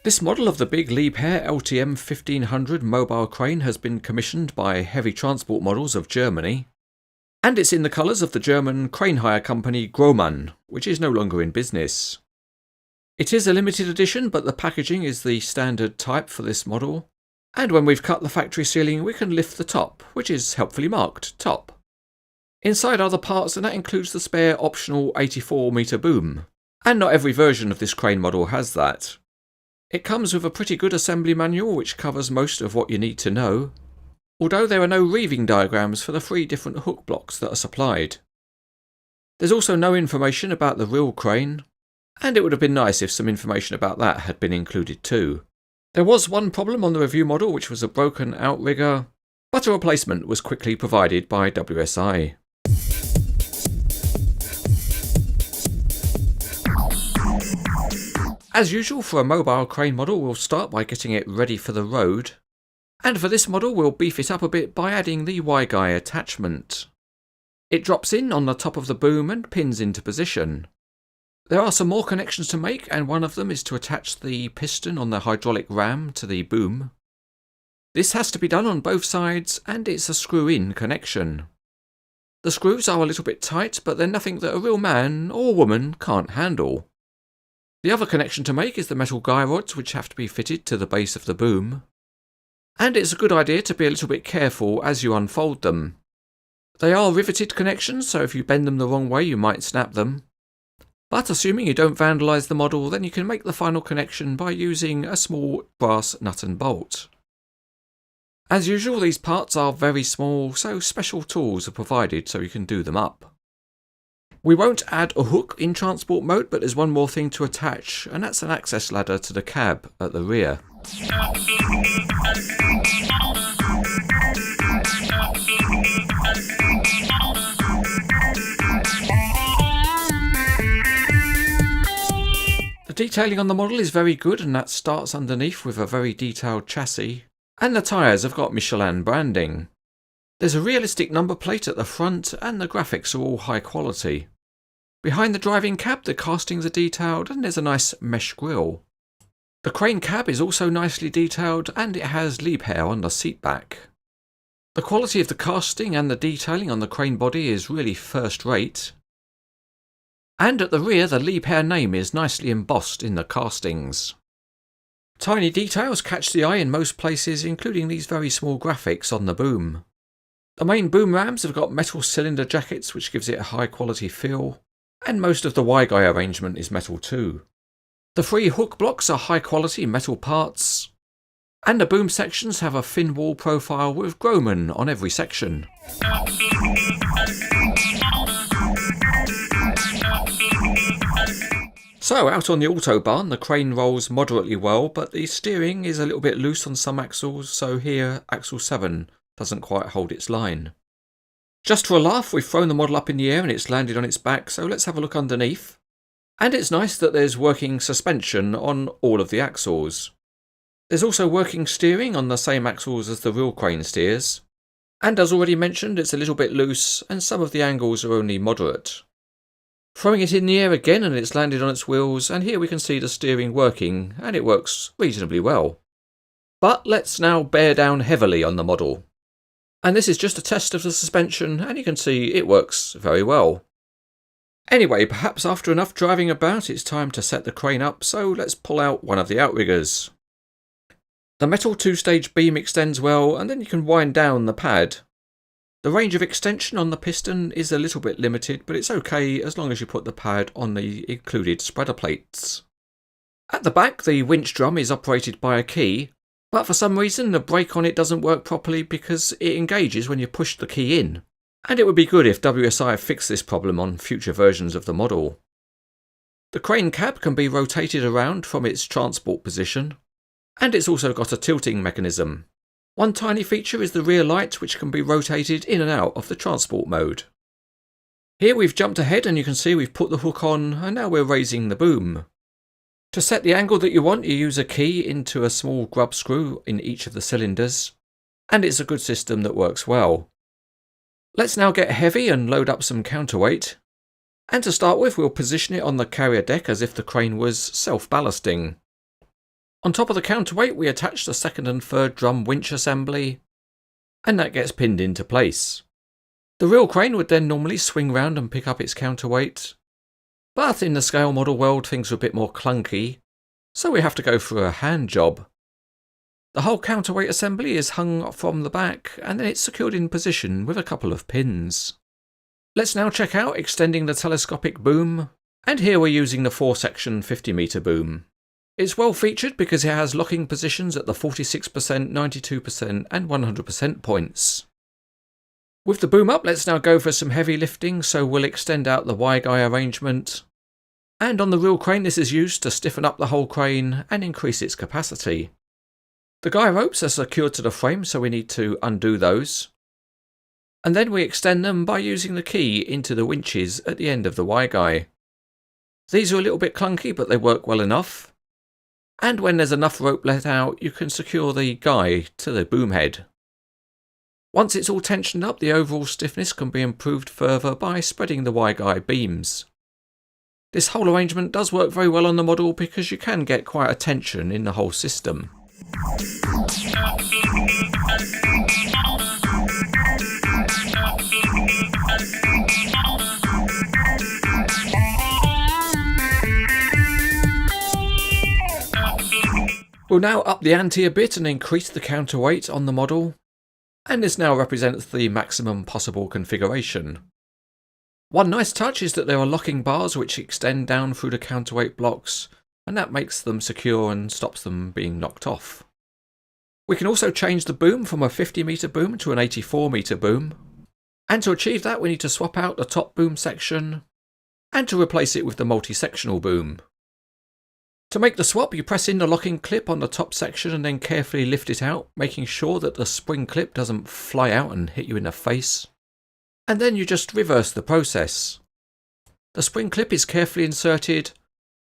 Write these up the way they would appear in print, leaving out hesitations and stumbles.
This model of the big Liebherr LTM 1500 mobile crane has been commissioned by Heavy Transport Models of Germany, and it's in the colours of the German crane hire company Grohmann, which is no longer in business. It is a limited edition, but the packaging is the standard type for this model, and when we've cut the factory ceiling we can lift the top, which is helpfully marked top. Inside are the parts, and that includes the spare optional 84-metre boom, and not every version of this crane model has that. It comes with a pretty good assembly manual which covers most of what you need to know, although there are no reeving diagrams for the 3 different hook blocks that are supplied. There's also no information about the real crane, and it would have been nice if some information about that had been included too. There was one problem on the review model, which was a broken outrigger, but a replacement was quickly provided by WSI. As usual for a mobile crane model, we'll start by getting it ready for the road, and for this model we'll beef it up a bit by adding the Y-guy attachment. It drops in on the top of the boom and pins into position. There are some more connections to make, and one of them is to attach the piston on the hydraulic ram to the boom. This has to be done on both sides, and it's a screw-in connection. The screws are a little bit tight, but they're nothing that a real man or woman can't handle. The other connection to make is the metal guy rods, which have to be fitted to the base of the boom. And it's a good idea to be a little bit careful as you unfold them. They are riveted connections, so if you bend them the wrong way you might snap them. But assuming you don't vandalise the model, then you can make the final connection by using a small brass nut and bolt. As usual, these parts are very small, so special tools are provided so you can do them up. We won't add a hook in transport mode, but there's one more thing to attach, and that's an access ladder to the cab at the rear. The detailing on the model is very good, and that starts underneath with a very detailed chassis, and the tyres have got Michelin branding. There's a realistic number plate at the front, and the graphics are all high quality. Behind the driving cab the castings are detailed, and there's a nice mesh grille. The crane cab is also nicely detailed, and it has Liebherr on the seat back. The quality of the casting and the detailing on the crane body is really first rate. And at the rear the Liebherr name is nicely embossed in the castings. Tiny details catch the eye in most places, including these very small graphics on the boom. The main boom rams have got metal cylinder jackets, which gives it a high quality feel, and most of the Y-guy arrangement is metal too. The 3 hook blocks are high quality metal parts, and the boom sections have a fin wall profile with Grohmann on every section. So out on the autobahn the crane rolls moderately well, but the steering is a little bit loose on some axles, so here axle 7 doesn't quite hold its line. Just for a laugh we've thrown the model up in the air and it's landed on its back, so let's have a look underneath. And it's nice that there's working suspension on all of the axles. There's also working steering on the same axles as the real crane steers. And as already mentioned, it's a little bit loose and some of the angles are only moderate. Throwing it in the air again and it's landed on its wheels, and here we can see the steering working, and it works reasonably well. But let's now bear down heavily on the model. And this is just a test of the suspension, and you can see it works very well. Anyway, perhaps after enough driving about it's time to set the crane up, so let's pull out one of the outriggers. The metal 2-stage beam extends well, and then you can wind down the pad. The range of extension on the piston is a little bit limited, but it's okay as long as you put the pad on the included spreader plates. At the back the winch drum is operated by a key, but for some reason the brake on it doesn't work properly because it engages when you push the key in, and it would be good if WSI fixed this problem on future versions of the model. The crane cab can be rotated around from its transport position, and it's also got a tilting mechanism. One tiny feature is the rear light, which can be rotated in and out of the transport mode. Here we've jumped ahead and you can see we've put the hook on, and now we're raising the boom. To set the angle that you want, you use a key into a small grub screw in each of the cylinders, and it's a good system that works well. Let's now get heavy and load up some counterweight. And to start with, we'll position it on the carrier deck as if the crane was self-ballasting. On top of the counterweight we attach the second and third drum winch assembly, and that gets pinned into place. The real crane would then normally swing round and pick up its counterweight, but in the scale model world things are a bit more clunky, so we have to go for a hand job. The whole counterweight assembly is hung from the back and then it's secured in position with a couple of pins. Let's now check out extending the telescopic boom, and here we're using the 4-section 50-metre boom. It's well featured because it has locking positions at the 46%, 92% and 100% points. With the boom up, let's now go for some heavy lifting, so we'll extend out the Y-guy arrangement. And on the real crane this is used to stiffen up the whole crane and increase its capacity. The guy ropes are secured to the frame, so we need to undo those. And then we extend them by using the key into the winches at the end of the Y-guy. These are a little bit clunky, but they work well enough. And when there's enough rope let out, you can secure the guy to the boom head. Once it's all tensioned up, the overall stiffness can be improved further by spreading the Y-guy beams. This whole arrangement does work very well on the model because you can get quite a tension in the whole system. We'll now up the ante a bit and increase the counterweight on the model, and this now represents the maximum possible configuration. One nice touch is that there are locking bars which extend down through the counterweight blocks, and that makes them secure and stops them being knocked off. We can also change the boom from a 50-metre boom to an 84-metre boom, and to achieve that we need to swap out the top boom section and to replace it with the multi-sectional boom. To make the swap, you press in the locking clip on the top section and then carefully lift it out, making sure that the spring clip doesn't fly out and hit you in the face. And then you just reverse the process. The spring clip is carefully inserted,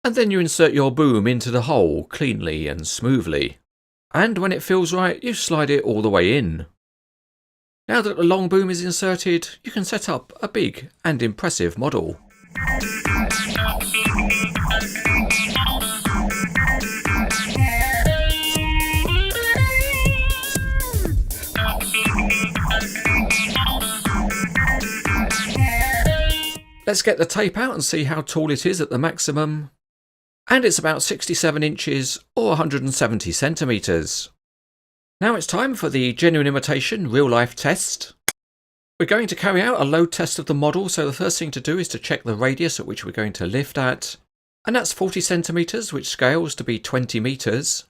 and then you insert your boom into the hole cleanly and smoothly. And when it feels right, you slide it all the way in. Now that the long boom is inserted, you can set up a big and impressive model. Let's get the tape out and see how tall it is at the maximum. And it's about 67 inches or 170 centimetres. Now it's time for the genuine imitation real life test. We're going to carry out a load test of the model, so the first thing to do is to check the radius at which we're going to lift at. And that's 40 centimetres, which scales to be 20 metres.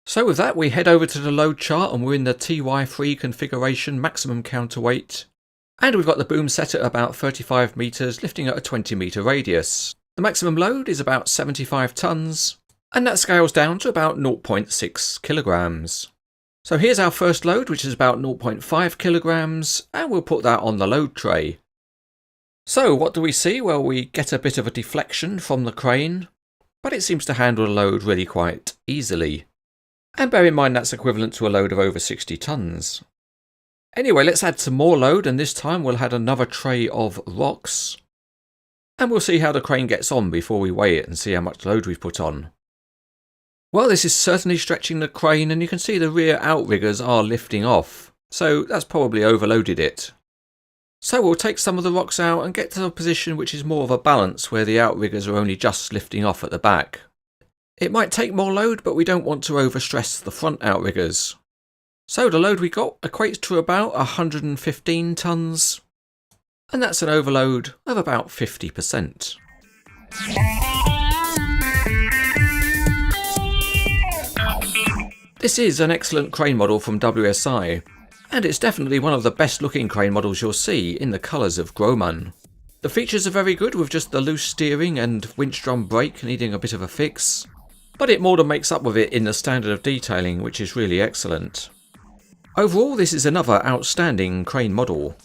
So with that we head over to the load chart and we're in the TY3 configuration maximum counterweight. And we've got the boom set at about 35 metres, lifting at a 20 metre radius. The maximum load is about 75 tonnes, and that scales down to about 0.6 kilograms. So here's our first load, which is about 0.5 kilograms, and we'll put that on the load tray. So what do we see? Well, we get a bit of a deflection from the crane, but it seems to handle the load really quite easily. And bear in mind that's equivalent to a load of over 60 tonnes. Anyway, let's add some more load, and this time we'll add another tray of rocks. And we'll see how the crane gets on before we weigh it and see how much load we've put on. Well, this is certainly stretching the crane, and you can see the rear outriggers are lifting off, so that's probably overloaded it. So we'll take some of the rocks out and get to a position which is more of a balance, where the outriggers are only just lifting off at the back. It might take more load, but we don't want to overstress the front outriggers. So the load we got equates to about 115 tonnes, and that's an overload of about 50%. This is an excellent crane model from WSI, and it's definitely one of the best looking crane models you'll see in the colours of Grohmann. The features are very good, with just the loose steering and winch drum brake needing a bit of a fix, but it more than makes up with it in the standard of detailing, which is really excellent. Overall, this is another outstanding crane model.